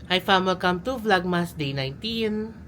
Hi fam, welcome to Vlogmas Day 19.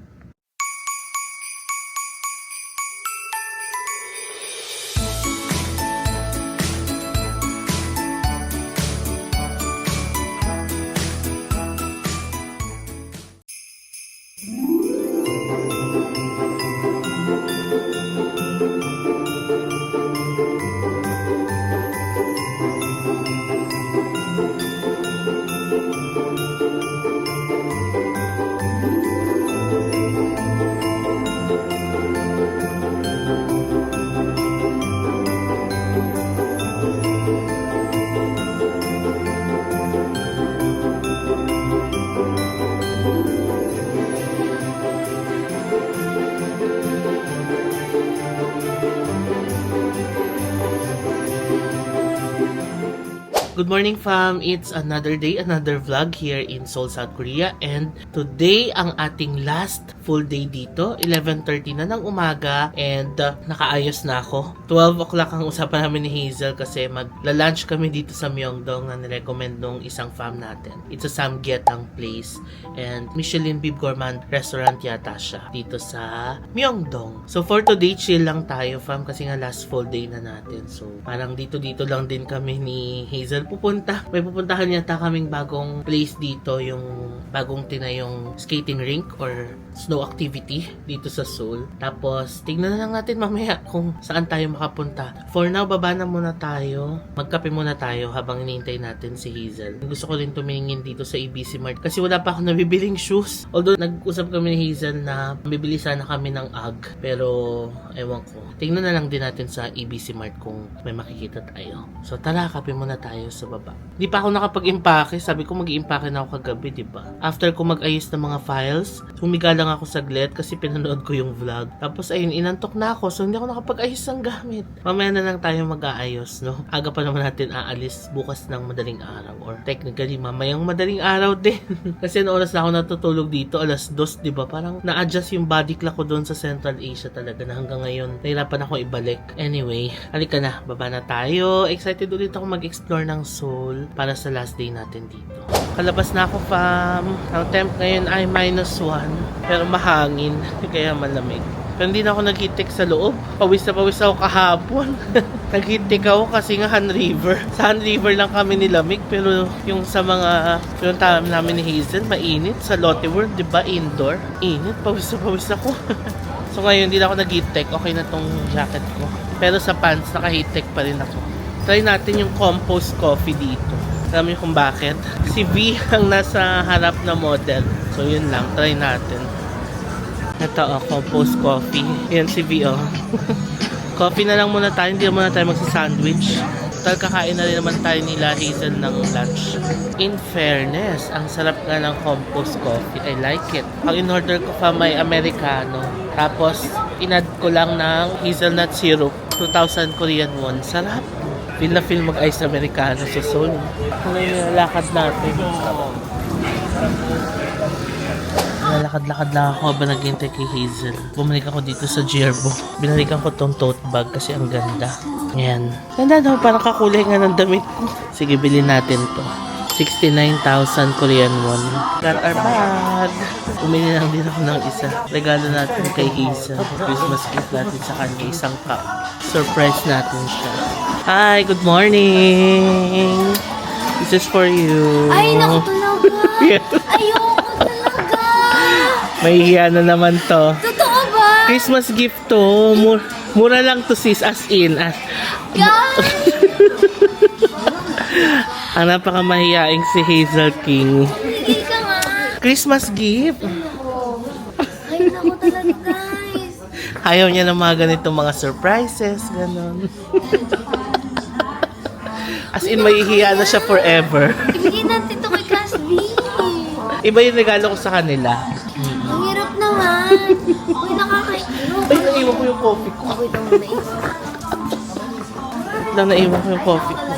Good morning fam! It's another day, another vlog here in Seoul, South Korea. And today ang ating last full day dito. 11:30 na ng umaga and nakaayos na ako. 12 o'clock ang usapan namin ni Hazel kasi magla-lunch kami dito sa Myeongdong na nirecommend nung isang fam natin. It's a samgyetang place and Michelin Bib Gourmand restaurant yata siya dito sa Myeongdong. So for today, chill lang tayo fam kasi nga last full day na natin. So parang dito lang din kami ni Hazel pupunta. May pupuntahan yata kaming bagong place dito, yung bagong tinayong skating rink or snow activity dito sa Seoul. Tapos, tignan na lang natin mamaya kung saan tayo makapunta. For now, baba na muna tayo. Magkape muna tayo habang hinihintay natin si Hazel. Gusto ko rin tumingin dito sa ABC Mart kasi wala pa ako nabibiling shoes. Although, nag-usap kami ni Hazel na bibili sana kami ng UGG. Pero, ewan ko. Tignan na lang din natin sa ABC Mart kung may makikita tayo. So, tara, kape muna tayo sa baba. Di pa ako nakapag-impake. Sabi ko mag-i-impake na ako kagabi, di ba? After ko mag-ayos ng mga files, humiga lang ako saglit kasi pinanood ko yung vlog. Tapos ayun, inantok na ako. So hindi ako nakapag-ayos ng gamit. Mamaya na lang tayo mag-aayos, no? Aga pa naman natin aalis bukas ng madaling araw. Or technically, mamayang madaling araw din. Kasi noong oras na ako natutulog dito, 2:00, di ba? Parang na-adjust yung body clock ko doon sa Central Asia talaga na hanggang ngayon, nahirapan ako ibalik. Anyway, halika na. Baba na tayo. Excited ulit ako mag-explore ng Seoul para sa last day natin dito. Kalabas na ako fam. Ang temp ngayon ay -1 pero mahangin kaya malamig. Pero hindi na ako nag-heat-tech sa loob. Pawis na pawis ako kahapon. Nag-heat-tech ako kasi nga Han River. Sa Han River lang kami nilamig pero yung sa mga pinuntahan namin ni Hazel, mainit. Sa Lotte World, di ba, indoor? Init, pawis na pawis ako. So ngayon, hindi na ako nag-heat-tech. Okay na tong jacket ko. Pero sa pants, naka-heat-tech pa rin ako. Try natin yung compost coffee dito. Alam niyo kung bakit? Si V ang nasa harap na model. So yun lang, try natin. Ito compost coffee. Yan si V Coffee na lang muna tayo, hindi muna tayo magsa-sandwich. Total kakain na rin naman tayo nila Hazel ng lunch. In fairness, ang sarap nga ng compost coffee. I like it. Ang in-order ko pa may Americano. Tapos, in-add ko lang ng hazelnut syrup. 2,000 Korean won. Sarap. Feel na feel mag-ice Americano sa Seoul. Ngayon, lakad natin. Lalakad-lakad lang ako habang naghihintay kay Hazel. Bumalik ako dito sa Jerbo. Binalikan ko tong tote bag kasi ang ganda. Ayan. Ganda daw, parang kakulay nga ng damit ko. Sige, bilhin natin to. 69,000 Korean won. Got our bag. Umili lang din ako ng isa. Regalo natin kay Hazel. Christmas gift natin sa kanya. Isang cup. Surprise natin siya. Hi, good morning. This is for you. Ay, naku talaga. Ayoko talaga. Mahihiya na naman to. Totoo ba? Christmas gift to. Mura lang to sis, as in. Guys! Ang napakamahiyaing si Hazel King. Hindi ka nga. Christmas gift. Ay, naku talaga, guys. Ayaw niya ng mga ganitong mga surprises. Ganon. As in, mahihiya na siya forever. Ibigay natin ito kay Casby. Iba yung regalo ko sa kanila. Ang hirap naman. Uy, nakakahirap. Ay, naiwan ko yung coffee ko. Wait lang muna. Naiwan ko yung coffee ko.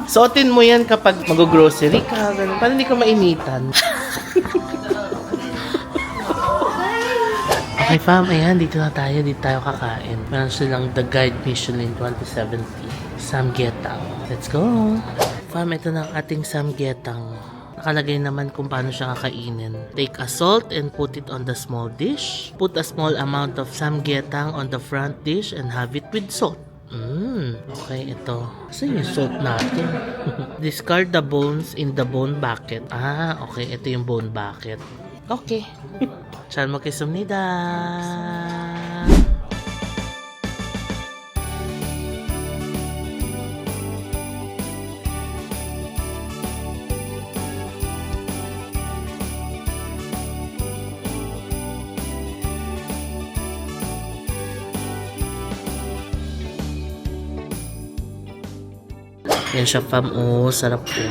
Suotin mo yan kapag mag-grocery ka. Ganun. Para hindi ka mainitan. Okay fam, ayan, dito na tayo. Dito tayo kakain. Meron silang The Guide Michelin 2070. Samgyetang. Let's go! Fam, ito na ang ating samgyetang. Nakalagay naman kung paano siya kakainin. Take a salt and put it on the small dish. Put a small amount of samgyetang on the front dish and have it with salt. Okay, ito. Saan yung salt natin? Discard the bones in the bone bucket. Okay. Ito yung bone bucket. Okay. 잘 먹겠습니다. Yan siya, fam. Sarap po.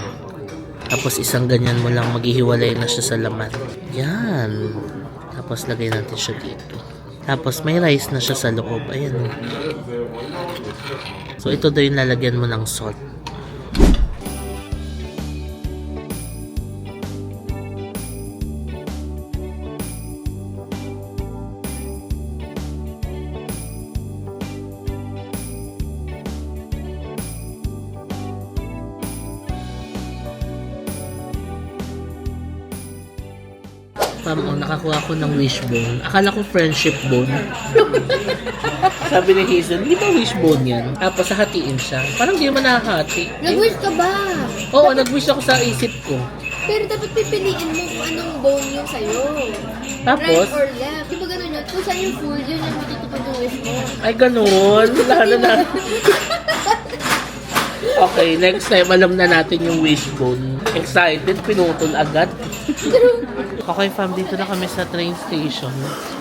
Tapos isang ganyan mo lang, maghihiwalay na siya sa laman. Yan. Tapos lagay natin siya dito. Tapos may rice na siya sa loob. Ayan. So ito daw yung lalagyan mo ng salt. Nakakuha ko ng wishbone. Akala ko friendship bone. Sabi ni Hazel, hindi ba wishbone yan? Tapos hatiin siya. Parang di naman nakakati. Nag-wish ka ba? Oo, nag-wish ako sa isip ko. Pero dapat pipiliin mo kung anong bone yung sa'yo. Tapos? Right or left. Di ba ganun yun? Kung saan yung full, yun yung matutupad yung wish mo. Ay, ganun. Wala na. Okay, next time alam na natin yung wishbone. Excited, pinutol agad. Okay fam, dito na kami sa train station.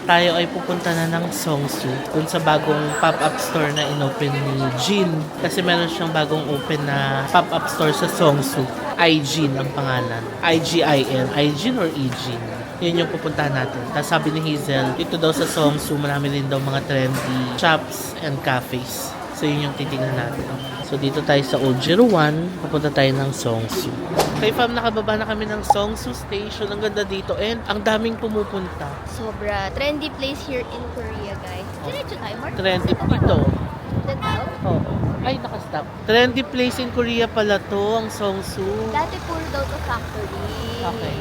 Tayo ay pupunta na ng Seongsu, dun sa bagong pop-up store na inopen ni Jin. Kasi meron siyang bagong open na pop-up store sa Seongsu. Ijin ang pangalan. I-G-I-N. Ijin or Ijin? Yun yung pupuntahan natin. Tapos sabi ni Hazel, dito daw sa Seongsu, marami din daw mga trendy shops and cafes. So yun yung titignan natin. So dito tayo sa Old Jeru 1, pupunta tayo ng Seongsu. Okay fam, nakababa na kami ng Seongsu Station. Ang ganda dito and ang daming pumupunta. Sobra. Trendy place here in Korea, guys. Diretso tayo, Mark. Trendy dito. Dito? Oo. Ay, nakastop. Trendy place in Korea pala to, ang Seongsu. Dati puro daw to factory. Okay.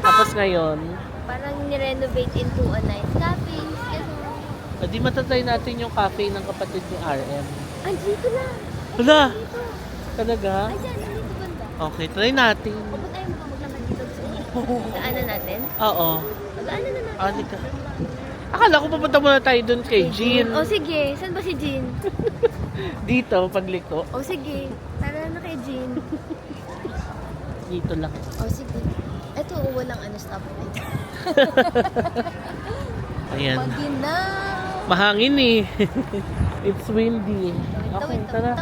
Tapos ngayon, Parang nirenovate into a nice cafe. Kasi, di matatry natin yung cafe ng kapatid ni RM. dito lang. Wala! Talaga? Ay, dyan. Dito banda. Okay, try natin. Pupuntahin mo ka maglaman dito. Daanan natin? Oo. Daanan na natin. Halika. Akala ko pupunta muna tayo dun kay Jean. O sige, saan ba si Jean? Dito, pagliko. O sige, tara na kay Jean. Dito lang. O sige. Ito, walang stoplight. Ayan. Maginaw! Mahangin eh. It's windy. Okay, tara.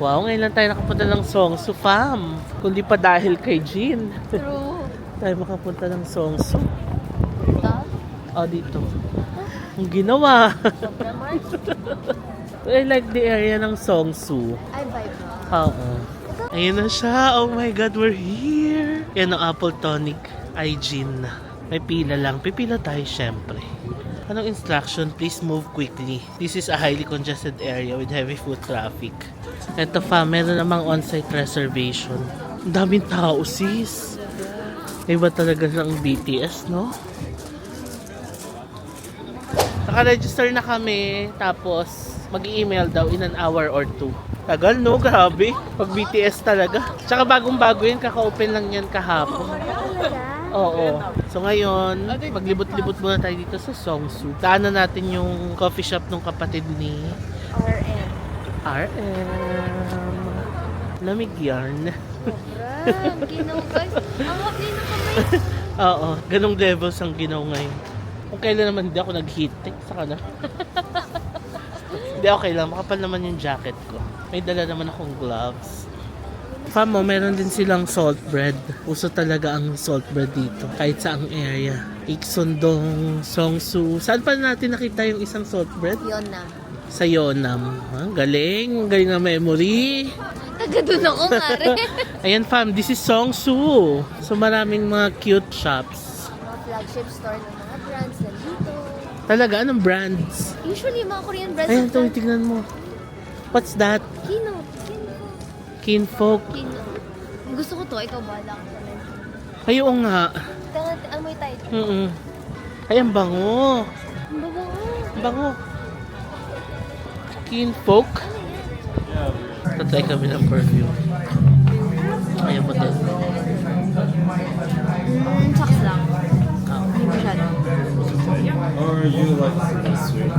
Wow, ngayon lang tayo nakapunta ng Seongsu, fam. Kundi pa dahil kay Jean. True. Tayo makapunta ng Seongsu. Ito? Oh, dito. Ang ginawa. Sobra, Mark. I like the area ng Seongsu. Ay, vibe mo. Oo. Ayun na siya. Oh my God, we're here. Yan ang apple tonic. Ay, Jean. May pila lang. Pipila tayo, syempre. Anong instruction? Please move quickly. This is a highly congested area with heavy foot traffic. Eto fa, meron namang on-site reservation. Ang daming tao, sis. Iba talaga ng BTS, no? Naka-register na kami. Tapos, mag-email daw in an hour or two. Tagal, no? Grabe. Pag BTS talaga. Tsaka bagong-bago yun. Kaka-open lang yan kahapon. Oo. So ngayon, maglibot-libot muna tayo dito sa Seongsu. Daanan natin yung coffee shop ng kapatid ni RM. RM. Lamig yarn. Sobra. Ginaw, guys. Ang hapli ng kamay. Oo. Ganong levels ang ginaw ngayon. Kung kailan naman hindi ako nag-heat tech, saka na. Hindi, okay lang. Makapal naman yung jacket ko. May dala naman akong gloves. Fam, meron din silang salt bread. Uso talaga ang salt bread dito. Kahit sa ang area. Iksondong, Seongsu. Saan pa natin nakita yung isang salt bread? Yonam. Sa Yonam. Galing. Galing na memory. Taga doon ako, mare. Ayan fam, this is Seongsu. So maraming mga cute shops. Mga flagship store ng mga brands nandito. Talaga, anong brands? Usually, yung mga Korean brands. Ayan, ito, tignan mo. What's that? Kino. Kinfolk. Kino. Gusto ko to. Ikaw bahala ka naman. Ay, oo nga. Tara, amoy tayo. Ay, ang bango. Ang babango. Ang bango. Kinfolk. Tatry kami ng perfume. Ayaw mo din. Saks lang. Hindi masyado. Or you like sweet?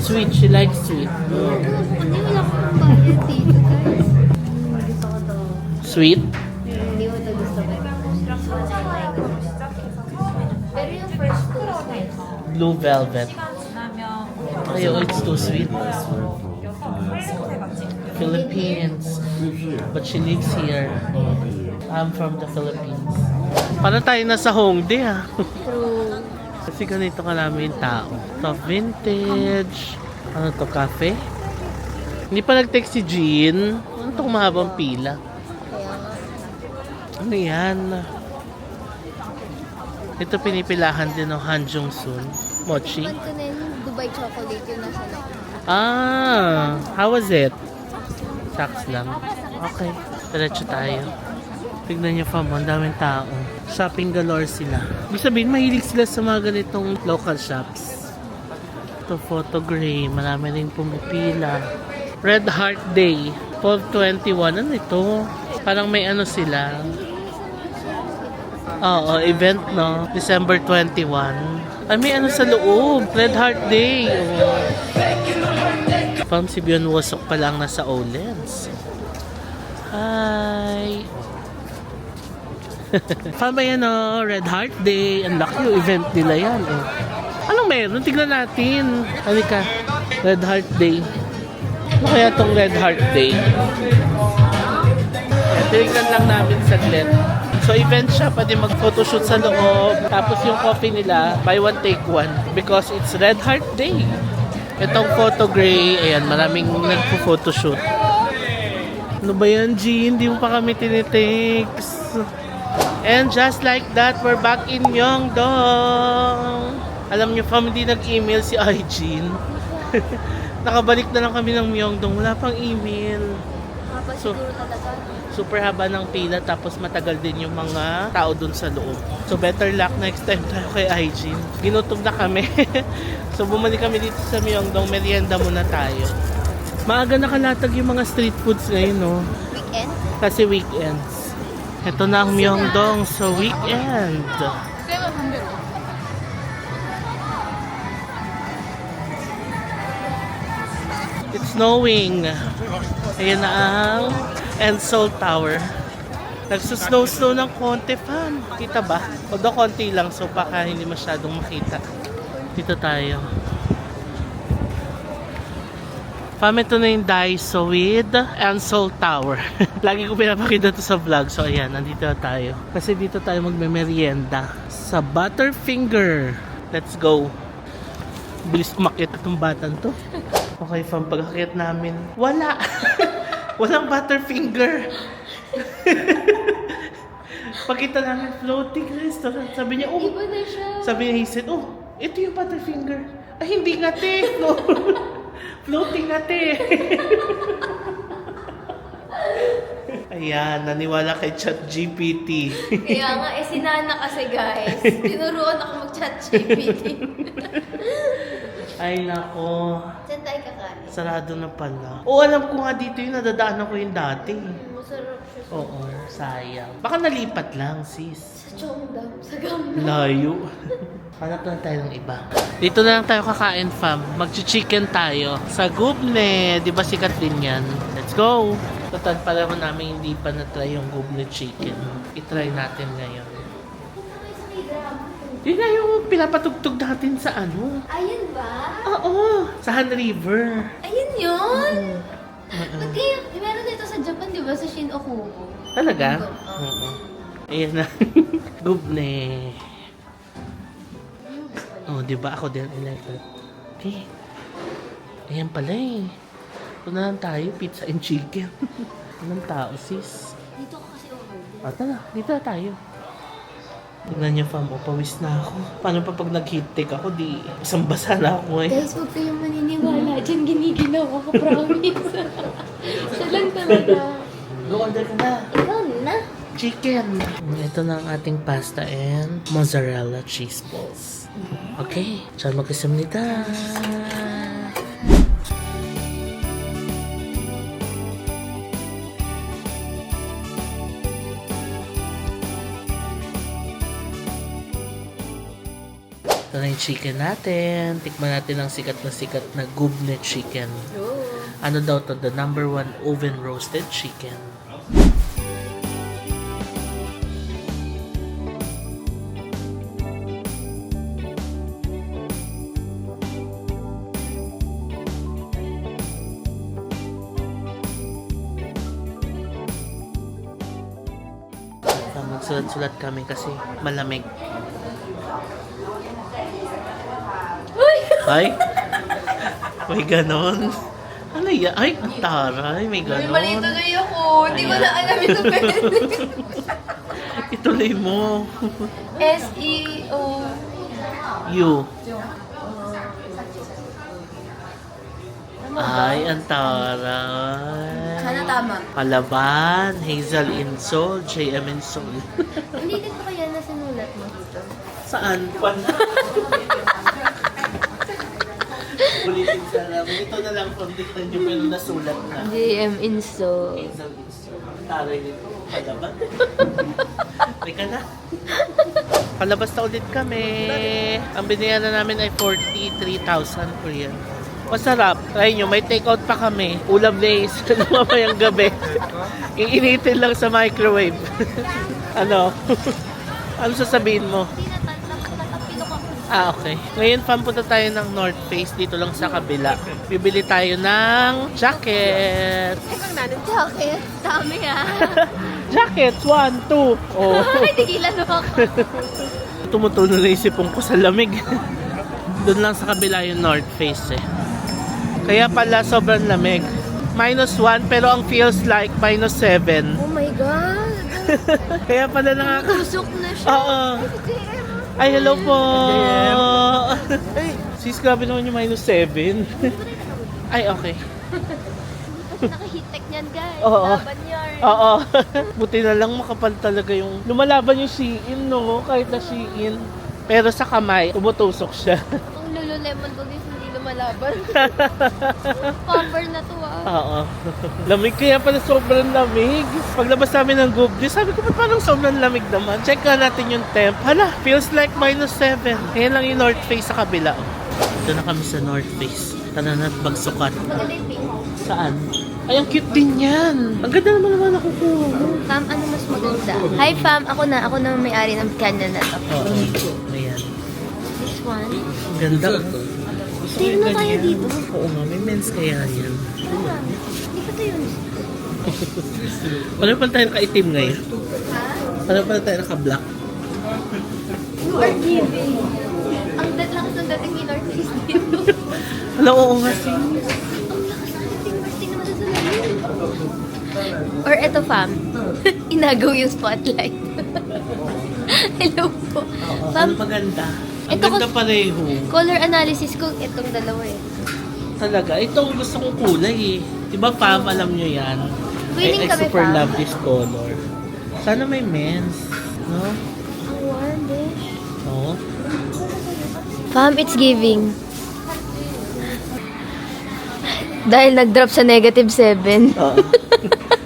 Sweet. She likes sweet. Hindi, wala akong bayad dito, guys. Gusto ko to. Sweet? Hindi mo to gusto ba? Pero yung first two is nice. Blue velvet. Ayaw, it's too sweet. Philippines. But she lives here. I'm from the Philippines. Parang tayo nasa Hongdae ha. True. Kasi ganito karami yung tao. Ito, vintage. Ano to, cafe? Hindi pa nag-text si Jean. Ano itong mahabang pila? Kaya nga. Ano yan? Ito pinipilahan din ng Hanjung Soon. Mochi. Naman ko na yung Dubai chocolate yung nasa loob. Ah, how was it? Saks lang. Okay, diretso tayo. Tignan niyo fam, ang daming tao. Shopping galore sila. Ibig sabihin, mahilig sila sa mga ganitong local shops. Ito, photogray. Marami rin pumipila. Red Heart Day. 12/21. Ano ito? Parang may ano sila. Oo, event no. December 21. Ay, may ano sa loob. Red Heart Day. Oh. Fam, si Bion Wasok pa lang nasa Olens. Hi! Fam, ayan o, Red Heart Day. Ang laki yung event nila yan. Oh. Anong meron? Tignan natin. Halika. Red Heart Day. Ano kaya tong Red Heart Day? Ayan, tinignan lang namin saglit. So, event siya. Pwede mag-photoshoot sa loob. Tapos yung coffee nila, buy one, take one. Because it's Red Heart Day. Itong photogray, ayan, maraming nagpo-photoshoot. Ano ba yan, Jean? Hindi mo pa kami tinitext. And just like that, we're back in Myeongdong. Alam niyo, fam, hindi nag-email si Jean. Nakabalik na lang kami ng Myeongdong. Wala pang email. Kapag So, siguro talaga. super haba ng pila, tapos matagal din yung mga tao dun sa loob. So, better luck next time tayo kay Jean. Ginutom na kami. So, bumalik kami dito sa Myeongdong. Merienda muna tayo. Maaga nakalatag yung mga street foods ngayon, no? Weekend? Kasi weekends. Ito na ang Myeongdong sa weekend. It's snowing. Ayan na ang Seoul Tower. Nagsusnow-snow ng konti, fam. Kita ba? Although konti lang, so baka hindi masyadong makita. Dito tayo. Fam, ito na yung Daiso with Seoul Tower. Lagi ko pinapakita to sa vlog. So, ayan, nandito na tayo. Kasi dito tayo magme-merienda sa Butterfinger. Let's go. Bilis umakyat itong batan to. Okay, fam, pag-akyat namin, wala. Walang Butterfinger. Pagkita namin, floating restaurant. Sabi niya, oh. Iba na siya. Sabi niya, he said, oh, ito yung Butterfinger. Ay, hindi nga, te. Floating nga, te. Ayan, naniwala kay ChatGPT. Kaya nga, sinana kasi guys. Tinuruan ako mag-chat GPT. Ay, nako. Saan tayo kakain? Sarado na pala. O, alam ko nga dito yung nadadaanan ko yung dati. Masarap siya sa... Oo, sayang. Baka nalipat lang, sis. Sa Cheongdam. Sa Gangnam. Layo. Hanap lang tayo ng iba. Dito na lang tayo kakain, fam. Mag-chicken tayo sa Gubne. Di ba sikat din yan? Let's go! Total pala mo namin hindi pa na-try yung Gubne chicken. I-try natin ngayon. Yun na yung pinapatugtog natin sa ano. Ayun ba? Oo, sa Han River. Ayun yun? Oo. Ba't kayo, meron dito sa Japan, di ba? Sa Shinokubo. Talaga? Oo. Oo. Ayan na. Gubne. Oh, di ba ako din electric? Okay. Ayan pala eh. Ito na lang tayo, pizza and chicken. Anong tao, sis? Dito ako kasi over. Ah, tara, dito na tayo. Tingnan niyo, fam, pawis na ako. Paano pa pag nag-heat take ako, di isang basa na ako eh. Guys, huwag kayong maniniwala. Diyan giniginaw ako, promise. Siya lang talaga. Go, order ka na. Ikaw na. chicken. Ito na ang ating pasta and mozzarella cheese balls. Okay, 잘 먹겠습니다. Ito na yung chicken natin. Tikman natin ang sikat na gubne chicken. Ano daw to? The #1 oven roasted chicken. Magsulat-sulat kami kasi malamig. Ay! May ganon. Ano yan? Ay, ang taray. May ganon. Mali tuloy ako. Hindi ko na alam ito pwede. Ituloy mo. S-E-O. You. Ay, ang taray. Sana tama. Palaban, Hazel Insol, JM Insol. Hindi din pa kaya na sinulat mo dito. Saan? Ulitin sa namin. Ito na lang kung dito nyo pero nasulat na. JM Inso. Hazel Insol. Taray nito. Palaban. May ka na. Palabas na ulit kami. Ang binayaran namin ay 43,000 Korean. Masarap. Try nyo. May take-out pa kami. Ulam lace. Mamayang gabi. Iinitin lang sa microwave. Ano? Ano sasabihin mo? Ah, okay. Ngayon, punta tayo ng North Face. Dito lang sa kabila. Bibili tayo ng jacket. Jacket? Dami ah. Jacket! 1, 2. Oh. Ay, tigilan mo ako. Tumutulo na isipon ko sa lamig. Doon lang sa kabila yung North Face eh. Kaya pala sobrang lamig. -1 pero ang feels like -7. Oh my God. Kaya pala Tusok na siya. Oo. Ay, hello po. Ay, sis, grabe naman yung -7. Ay, okay. Nakahitek niyan, guys. Oo. Laban yarn. Oo. Buti na lang makapal talaga yung lumalaban yung Shein, no? Kahit na Shein. Pero sa kamay, tumutusok siya. Ang Lululemon ko guys, hindi lumalaban. Cover na to ah. Oo. Lamig kaya pala sobrang lamig. Paglabas namin ng Gubli, sabi ko, ba't parang sobrang lamig naman? Check nga natin yung temp. Hala, feels like -7. Ngayon lang yung North Face sa kabila. Ito na kami sa North Face. Tara na't magsukat. Maganda yung pink. Saan? Ay, ang cute din yan. Ang ganda naman nakukuha mo. Fam, ano mas maganda? Hi fam, ako na may-ari ng kanya na to. Oo. Ayan. This one. Ang ganda. Gusto ko Sino yung na tayo ganyan. dito? Oo nga, may men's kaya yan. Hindi ko to yun. Paano pala tayo nakaitim ngayon? Ha? Paano pala tayo naka-black? You are giving. Ang lakas ng dating ni North East dito. Hala, oo nga sis. Ang lakas ng dating Martin naman sa salamin. Or eto fam, inagaw yung spotlight. Hello po. Oo, Fam, ano maganda? Ang Ito ganda pareho. color analysis ko itong dalawa eh. Talaga. Ito ang gusto kong kulay eh. Diba Pam, alam nyo yan? Winning I kami, super Pam. love this color. Sana may men's. No? Ang warm dish. Oo. Fam, it's giving. Dahil nag-drop sa -7. Oo.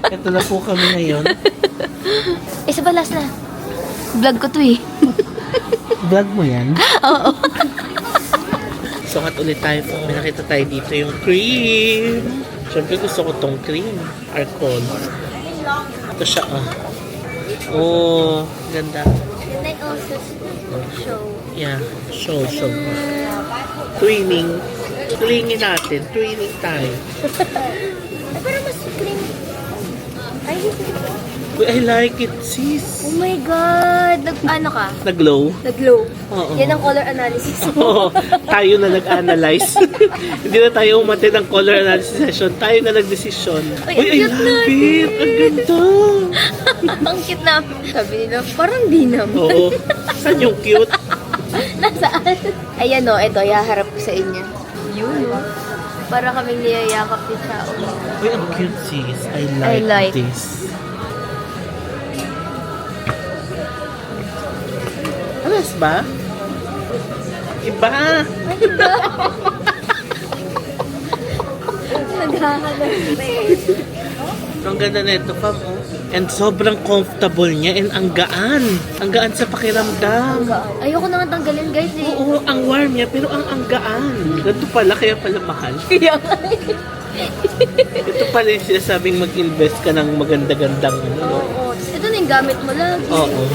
Ito na po kami ngayon. Isa pa last na. Vlog ko to eh. Vlog mo yan? Oo. Sukat ulit tayo. May nakita tayo dito yung cream. Siyempre gusto ko tong cream. Arcon. Ito siya ah. Oh, ganda. Can I also show? Yeah, show. Twinning. Twinning natin. Twinning tayo. Ay, parang mas cream. Ay, Uy, I like it, sis. oh my God. Ano ka? Nag-glow. Nag-glow. Oo. Yan ang color analysis mo. Oo, tayo na nag-analyze. Hindi na tayo umati ng color analysis session. Tayo na nag-desisyon. Uy, Uy, I ang cute love it. Ang ganda. Ang cute na. Sabi nila, parang di naman. Oo. Saan yung cute? Nasaan? Ayan o, ito, ihaharap ko sa inyo. Yun o. Para kaming niyayakap din sa ulo. Uy, ang cute, sis. I I like. like this. Pares ba? Iba. Naghahanap pa eh. Ang ganda na ito, Pam. Oh. And sobrang comfortable niya and ang gaan. Ang gaan sa pakiramdam. Ayoko nang tanggalin guys eh. Oo, ang warm niya pero ang gaan. Ganito pala, kaya pala mahal. Kaya nga Ito pala yung sinasabing mag-invest ka ng maganda-gandang ano. Oo. Ito na yung gamit mo lagi. Oo.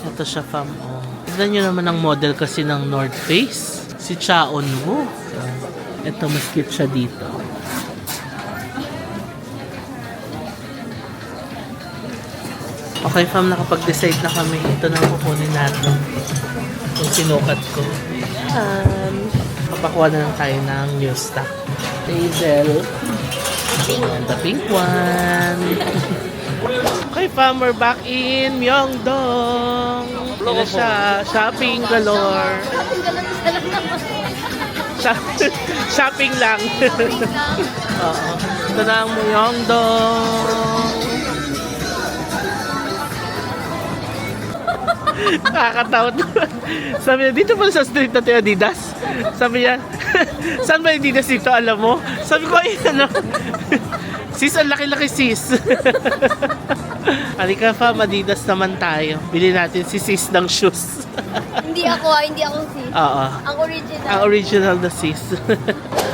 Ito siya, Pam. Oh. Tignan nyo naman ang model kasi ng North Face. Si Chaon Wu. Ito, mas cute siya dito. Okay, fam, nakapag-decide na kami. Ito na ang kukunin natin. Yung sinukat ko. Papakuha na lang tayo ng new stock. Hazel. And the pink one. Okay, fam, we're back in Myeongdong. Ito siya. Shopping galore. Shopping lang. Oo. Ito na ang Myeongdong. Nakakatawa. Sabi niya, dito pala sa street na tayo Adidas. Sabi niya, saan ba yung Adidas dito, alam mo? Sabi ko, ay, ano? Sis, ang laki-laki sis. Halika pa, Adidas naman tayo. Bili natin si sis ng shoes. Hindi ako sis. Oo. Ang original. Ang original na sis.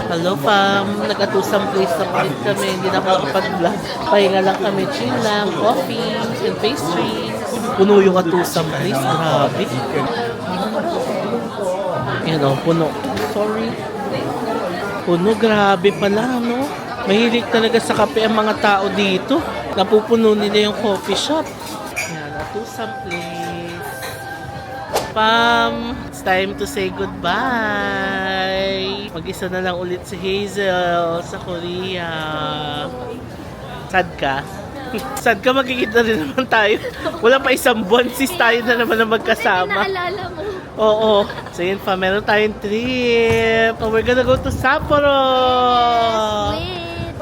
Hello, fam. Nag-atusang place na ulit kami. Hindi na ako makapag-vlog. Pahinga lang kami. Chill lang. Coffee and pastries. Puno yung atusang place. Grabe. Yan o, puno. Sorry. Puno, grabe pala, no? Mahilig talaga sa kape ang mga tao dito. Napupuno nila yung coffee shop. Yan, atusang place. Pam, it's time to say goodbye. Mag-isa na lang ulit si Hazel sa Korea. Sad ka? Sad ka, magkikita rin naman tayo. Wala pa isang buwan, sis tayo na naman na magkasama. Naalala mo. Oo. So yun pa, meron tayong trip. Oh, we're gonna go to Sapporo.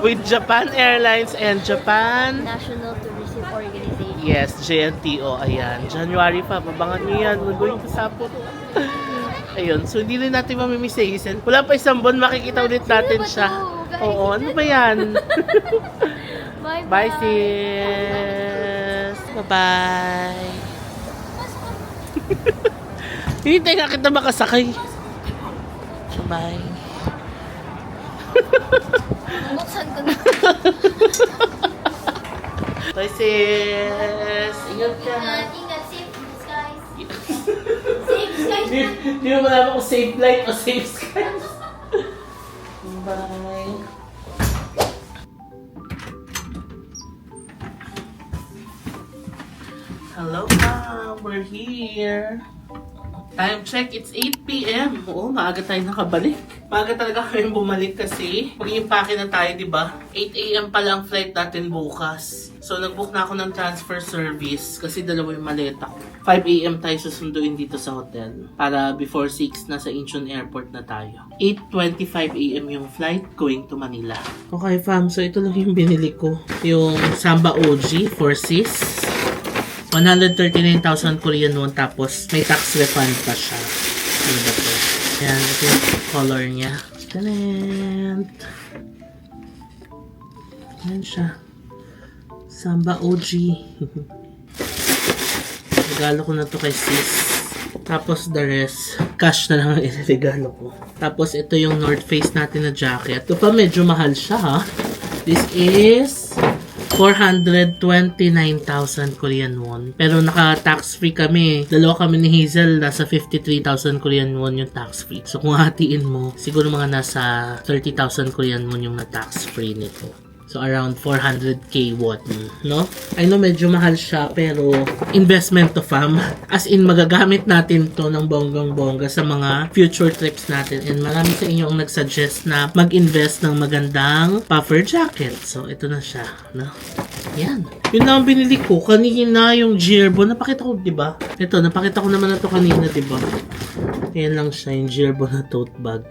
With Japan Airlines and Japan National Tourism Organization. Yes, JNTO. Ayan. January pa. Pabangan nyo yan. We're going to Sapporo. Ayun. So, hindi rin natin mamimiss si Hazel. Wala pa isang buwan, makikita ulit natin siya. Oo. Ano ba yan? Bye, sis. Bye-bye. Hintay nga kita makasakay. Bye. Buksan ko na. Bye, sis. Ingat ka. Ingat, safe skies. Safe skies na. Hindi mo malaman kung safe flight o safe skies. Bye. Hello, ma'am. We're here. Time check, it's 8 p.m. Oo, maaga tayo nakabalik. Maaga talaga kami bumalik kasi mag-i-impake na tayo, di ba? 8 a.m. pa lang flight natin bukas. So, nag-book na ako ng transfer service kasi dalawa yung maleta ko. 5 a.m. tayo susunduin dito sa hotel para before 6 na sa Incheon Airport na tayo. 8:25 a.m. yung flight going to Manila. Okay, fam. So, ito lang yung binili ko. Yung Samba OG for sis. 139,000 Korean won tapos may tax refund pa siya. Ano ba ito? Yan, ito yung color niya. Talent! Yan siya. Samba OG. Regalo ko na to kay sis. Tapos the rest, cash na lang ang iregalo ko. Tapos ito yung North Face natin na jacket. Ito pa medyo mahal siya ha. This is 429,000 Korean won. Pero naka-tax free kami. Dalawa kami ni Hazel, nasa 53,000 Korean won yung tax free. So kung hatiin mo, siguro mga nasa 30,000 Korean won yung na-tax free nito. So around 400k won, no? I know medyo mahal siya pero investment to fam. As in magagamit natin to ng bonggang-bongga sa mga future trips natin. And marami sa inyo ang nagsuggest na mag-invest ng magandang puffer jacket. So ito na siya, no? Yan. Yun lang ang binili ko. Kanina yung Girbo. Napakita ko, di ba? Ito, napakita ko naman na to kanina, di ba? Yan lang siya, yung Girbo na tote bag.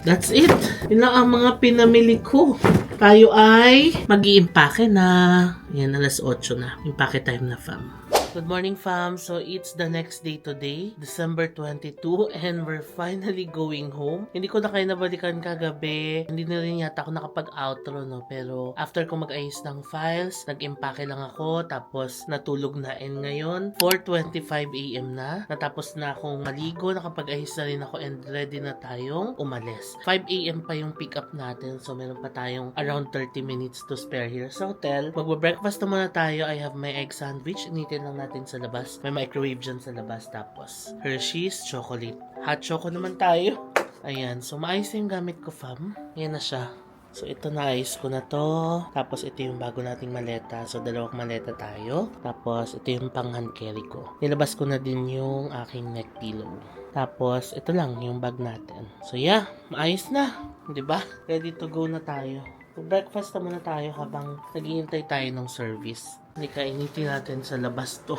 That's it. Yun lang ang mga pinamili ko. Tayo ay mag-i-impake na. Yan, alas 8 na. Impake time na, fam. Good morning, fam. So, it's the next day today, December 22, and we're finally going home. Hindi ko na kayo nabalikan kagabi. Hindi na rin yata ako nakapag-outro, no? Pero, after ko mag-ayos ng files, nag-impake lang ako, tapos natulog na. And ngayon, 4:25 a.m. na. Natapos na akong maligo, nakapag-ayos na rin ako, and ready na tayong umalis. 5 a.m. pa yung pick-up natin, so meron pa tayong around 30 minutes to spare here sa hotel. Magbe-breakfast na muna tayo. I have my egg sandwich. Initin lang natin sa labas. May microwave dyan sa labas. Tapos, Hershey's chocolate. Hot choco naman tayo. Ayan. So, maayos yung gamit ko, fam. Yan na siya. So, ito naayos ko na to. Tapos, ito yung bago nating maleta. So, dalawang maleta tayo. Tapos, ito yung pang-hand carry ko. Nilabas ko na din yung aking neck pillow. Tapos, ito lang yung bag natin. So, yeah. Maayos na. Diba? Ready to go na tayo. So, breakfast na muna tayo habang naghihintay tayo ng service. Hindi kainitin natin sa labas to.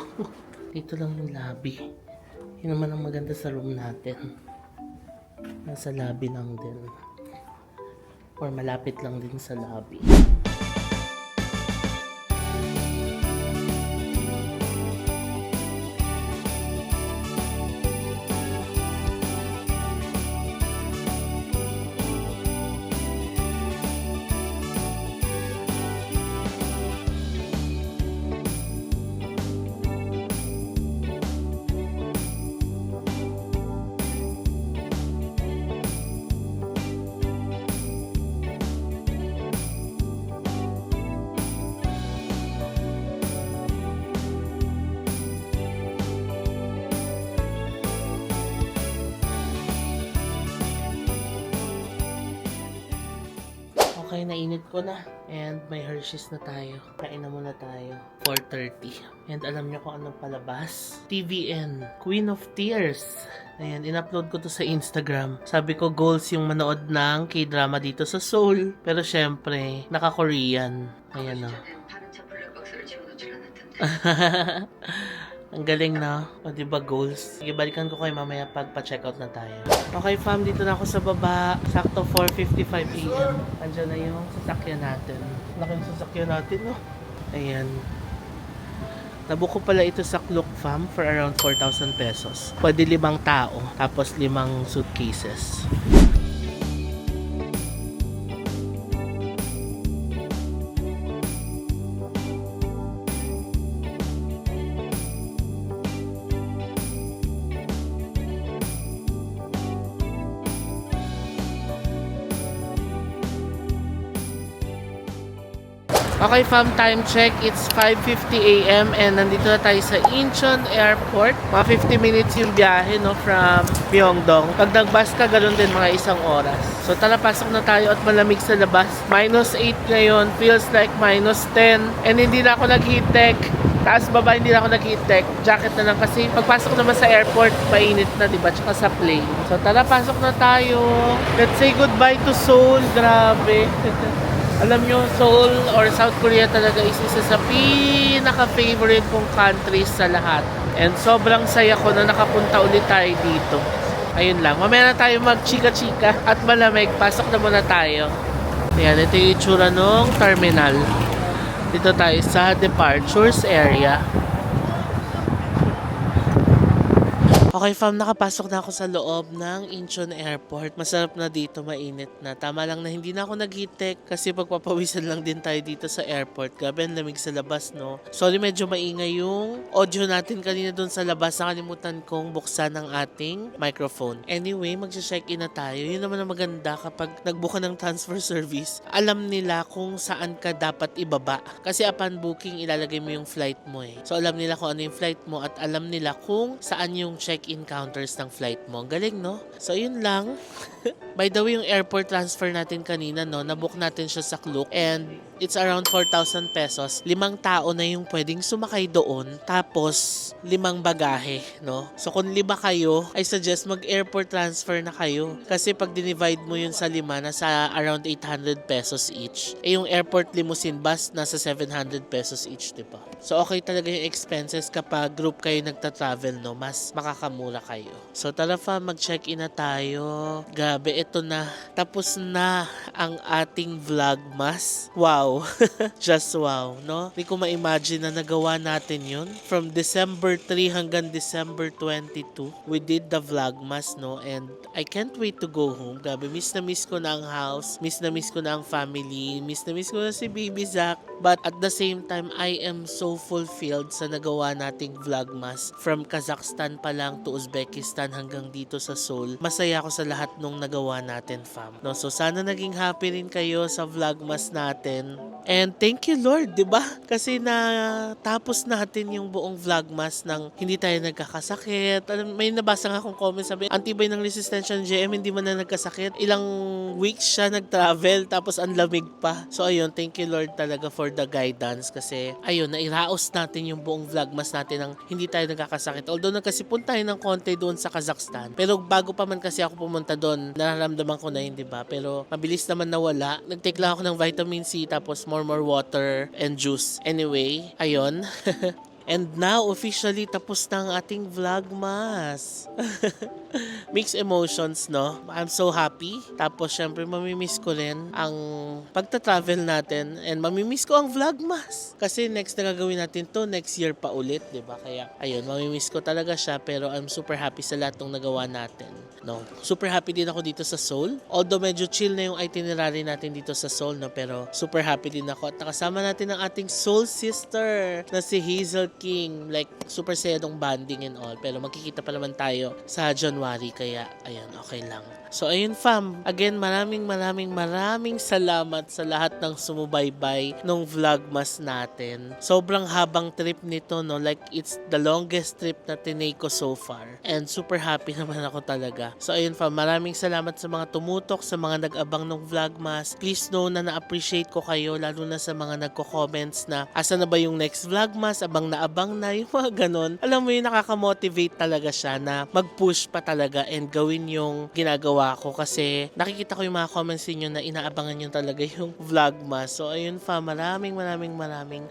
Dito lang yung lobby. Yun naman ang maganda sa room natin. Nasa lobby lang din. Or malapit lang din sa lobby. Okay, nainit ko na. And may Hershey's na tayo. Kain na muna tayo. 4:30. And alam niyo kung anong palabas? TVN. Queen of Tears. Ayan, in-upload ko to sa Instagram. Sabi ko, goals yung manood ng K-drama dito sa Seoul. Pero syempre, naka-Korean. Ayan o. Ang galing na. O diba goals? Sige, balikan ko kayo mamaya pag pa-checkout na tayo. Okay fam, dito na ako sa baba. Sakto 4:55 a.m. Andiyan na yung sasakyan natin. Laki yung sasakyan natin, no? Ayan. Nabuko pala ito sa Klook fam for around 4,000 pesos. Pwede 5 tao. Tapos 5 suitcases. Okay fam, time check. It's 5:50 a.m. and nandito na tayo sa Incheon Airport. Mga 50 minutes yung biyahe, no, from Myeongdong. Pag nag-bus ka, ganun din mga 1 oras. So tara, pasok na tayo at malamig sa labas. -8 ngayon, feels like -10. And hindi na ako nag-heat tech. Taas baba, hindi na ako nag-heat tech. Jacket na lang kasi pagpasok naman sa airport, mainit na, diba? Tsaka sa plane. So tara, pasok na tayo. Let's say goodbye to Seoul. Grabe. Alam nyo, Seoul or South Korea talaga is isa sa pinaka-favorite kong countries sa lahat. And sobrang saya ko na nakapunta ulit tayo dito. Ayun lang. Mamaya na tayo mag-chika-chika at malamig. Pasok na muna tayo. Ayan, ito yung itsura ng terminal. Dito tayo sa departures area. Okay fam, nakapasok na ako sa loob ng Incheon Airport. Masarap na dito, mainit na. Tama lang na hindi na ako nag-heat tech kasi pagpapawisan lang din tayo dito sa airport. Grabe, ang lamig sa labas, no? Sorry, medyo maingay yung audio natin kanina doon sa labas. Nakalimutan kong buksan ang ating microphone. Anyway, mag-check-in na tayo. Yun naman ang maganda kapag nagbuka ng transfer service. Alam nila kung saan ka dapat ibaba. Kasi upon booking, ilalagay mo yung flight mo eh. So alam nila kung ano yung flight mo at alam nila kung saan yung check-in counters ng flight mo. Galing, no? So, yun lang. By the way, yung airport transfer natin kanina, no? Nabook natin siya sa Klook and it's around 4,000 pesos. 5 tao na yung pwedeng sumakay doon. Tapos, 5 bagahe, no? So, kung 5 kayo, I suggest mag-airport transfer na kayo. Kasi pag dinivide mo yun sa 5, nasa around 800 pesos each. Eh, yung airport limousine bus, nasa 700 pesos each, diba? So, okay talaga yung expenses kapag group kayo nagta-travel, no? Mas makakamura mura kayo. So tara fam, mag-check-in na tayo. Gabi, ito na. Tapos na ang ating vlogmas. Wow. Just wow, no? Hindi ko ma-imagine na nagawa natin yun. From December 3 hanggang December 22, we did the vlogmas, no? And I can't wait to go home. Gabi, miss na miss ko na ang house. Miss na miss ko na ang family. Miss na miss ko na si Baby Zach. But at the same time, I am so fulfilled sa nagawa nating vlogmas. From Kazakhstan pa lang to Uzbekistan hanggang dito sa Seoul. Masaya ako sa lahat nung nagawa natin, fam. No? So sana naging happy rin kayo sa vlogmas natin. And thank you Lord, 'di ba? Kasi na tapos natin yung buong vlogmas nang hindi tayo nagkakasakit. May nabasa nga akong comment, sabi, antibay ng resistensya ng JM, hindi man na nagkasakit. Ilang weeks siya nag-travel tapos ang lamig pa. So ayun, thank you Lord talaga for the guidance kasi ayun, nairaos natin yung buong vlogmas natin nang hindi tayo nagkakasakit. Although nagkasipon tayo ng konti doon sa Kazakhstan. Pero bago pa man kasi ako pumunta doon, nararamdaman ko na yun, 'di ba? Pero mabilis naman nawala. Nag-take lang ako ng vitamin C tapos more water and juice. Anyway, ayun. And now, officially, tapos na ang ating vlogmas. Mixed emotions, no? I'm so happy. Tapos, syempre, mamimiss ko rin ang pagta-travel natin. And mamimiss ko ang vlogmas. Kasi next na gagawin natin to next year pa ulit, di ba? Kaya, ayun, mamimiss ko talaga siya. Pero I'm super happy sa lahat ng nagawa natin. No? Super happy din ako dito sa Seoul. Although medyo chill na yung itinerary natin dito sa Seoul, no? Pero super happy din ako. At nakasama natin ang ating soul sister na si Hazel King. Like, super saya nung banding and all. Pero magkikita pa naman tayo sa January. Kaya, ayun, okay lang. So, ayun fam. Again, maraming salamat sa lahat ng sumubaybay nung vlogmas natin. Sobrang habang trip nito, no? Like, it's the longest trip na tinake ko so far. And super happy naman ako talaga. So, ayun fam. Maraming salamat sa mga tumutok, sa mga nag-abang ng vlogmas. Please know na na-appreciate ko kayo, lalo na sa mga nagko-comments na asa na ba yung next vlogmas, abang na yung mga ganon. Alam mo yun, nakaka-motivate talaga siya na mag-push pa talaga and gawin yung ginagawa ko kasi nakikita ko yung mga comments niyo na inaabangan nyo talaga yung vlogmas. So ayun fa, maraming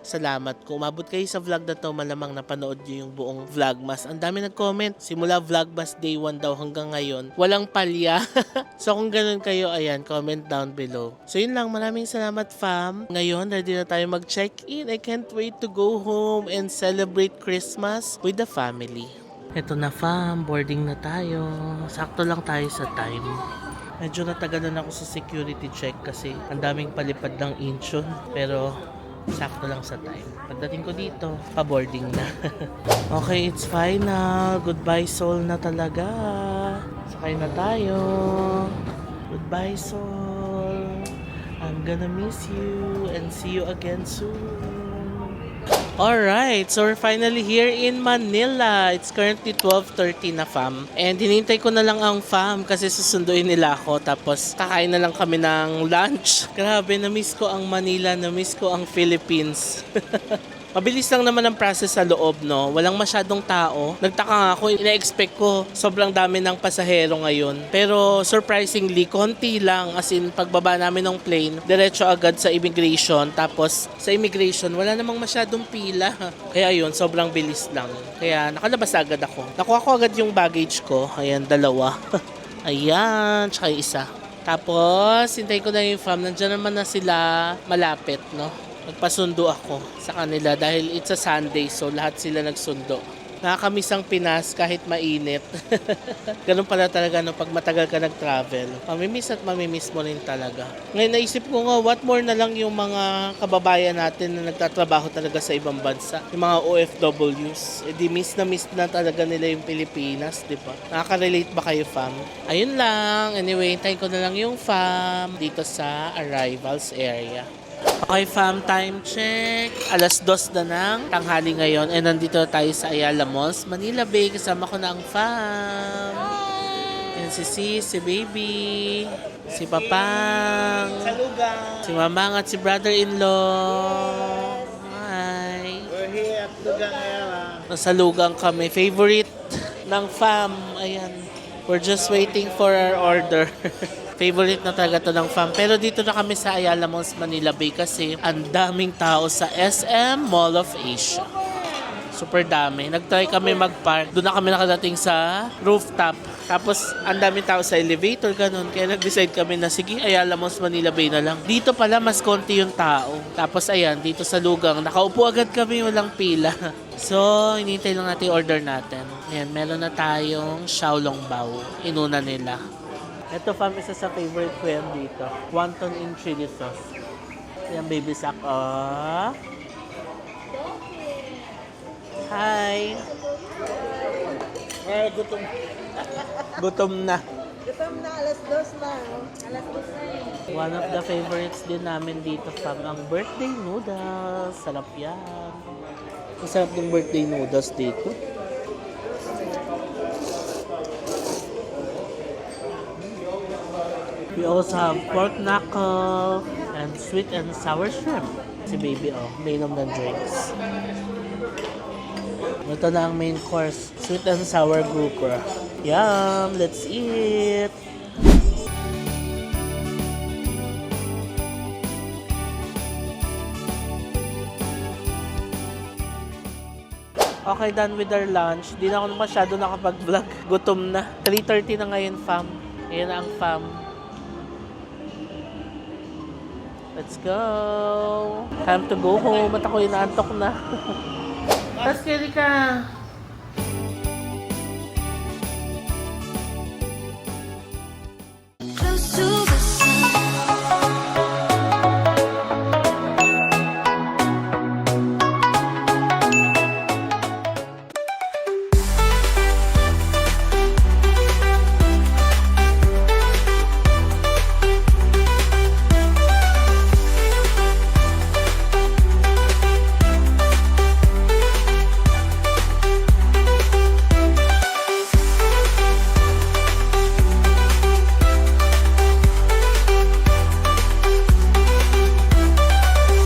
salamat. Kung umabot kayo sa vlog na to, malamang napanood nyo yung buong vlogmas. Ang dami nag-comment, simula vlogmas day 1 daw hanggang ngayon. Walang palya. So kung ganun kayo, ayan, comment down below. So yun lang, maraming salamat fam. Ngayon, ready na tayo mag-check-in. I can't wait to go home and celebrate Christmas with the family. Eto na fam, boarding na tayo. Sakto lang tayo sa time. Medyo natagalan ako sa security check kasi ang daming palipad ng Incheon. Pero sakto lang sa time. Pagdating ko dito, pa-boarding na. Okay, it's final. Goodbye Seoul na talaga. Sakay na tayo. Goodbye Seoul. I'm gonna miss you and see you again soon. Alright, so we're finally here in Manila. It's currently 12:30 na fam. And hinintay ko na lang ang fam kasi susunduin nila ako. Tapos kakain na lang kami ng lunch. Grabe, na-miss ko ang Manila, na-miss ko ang Philippines. Mabilis lang naman ang process sa loob, no? Walang masyadong tao. Nagtaka nga ako, ina-expect ko sobrang dami ng pasahero ngayon. Pero surprisingly, konti lang. As in, pagbaba namin ng plane, diretso agad sa immigration. Tapos, sa immigration, wala namang masyadong pila. Kaya yun, sobrang bilis lang. Kaya nakalabas agad ako. Nakuha ko agad yung baggage ko. Ayan, 2. Ayan, tsaka yung isa. Tapos, hintay ko na yung fam. Nandiyan naman na sila malapit, no? Nagpasundo ako sa kanila dahil it's a Sunday, so lahat sila nagsundo. Nakakamiss ang Pinas kahit mainit. Ganun pala talaga no, pag matagal ka nag-travel. Mamimiss at mamimiss mo rin talaga. Ngayon naisip ko nga, what more na lang yung mga kababayan natin na nagtatrabaho talaga sa ibang bansa. Yung mga OFWs. Eh di miss na talaga nila yung Pilipinas, di ba? Nakaka-relate ba kayo, fam? Ayun lang. Anyway, hintayin ko na lang yung fam dito sa arrivals area. Okay fam, time check. 2:00 na ng tanghali ngayon. And nandito tayo sa Ayala Malls, Manila Bay. Kasama ko na ang fam. And si baby, si Papang, si Mamang at si brother-in-law. Hi. We're here at Lugang Ayala. Nasa Lugang kami. Favorite ng fam. Ayan. We're just waiting for our order. Favorite na talaga to ng fam. Pero dito na kami sa Ayala Malls, Manila Bay kasi ang daming tao sa SM Mall of Asia. Super dami. Nag-try kami mag-park. Doon na kami nakadating sa rooftop. Tapos, ang daming tao sa elevator, ganun. Kaya nag-decide kami na, sige, Ayala Malls Manila Bay na lang. Dito pala, mas konti yung tao. Tapos, ayan, dito sa lugang, nakaupo agad kami, walang pila. So, hinihintay lang natin yung order natin. Ayan, meron na tayong Xiaolongbao. Inuna nila. Ito, fam, isa sa favorite ko yan dito. Wonton in chili sauce. Ayan, baby sak. Oh. Hi! Ay, gutom. Gutom na. Gutom na, alas 2 na. Alas 2 na eh. One of the favorites din namin dito, fam, ang birthday noodles. Sarap yan. Masarap yung birthday noodles dito. We also have pork knuckle and sweet and sour shrimp. Si baby, oh, mainom ng drinks. Ito na ang main course. Sweet and sour grouper. Yum! Let's eat! Okay, done with our lunch. Di na ako masyado nakapag-vlog. Gutom na. 3:30 na ngayon, fam. Ayan na ang fam. Let's go! Time to go home. At ako inaantok na. Tapos, Kerika,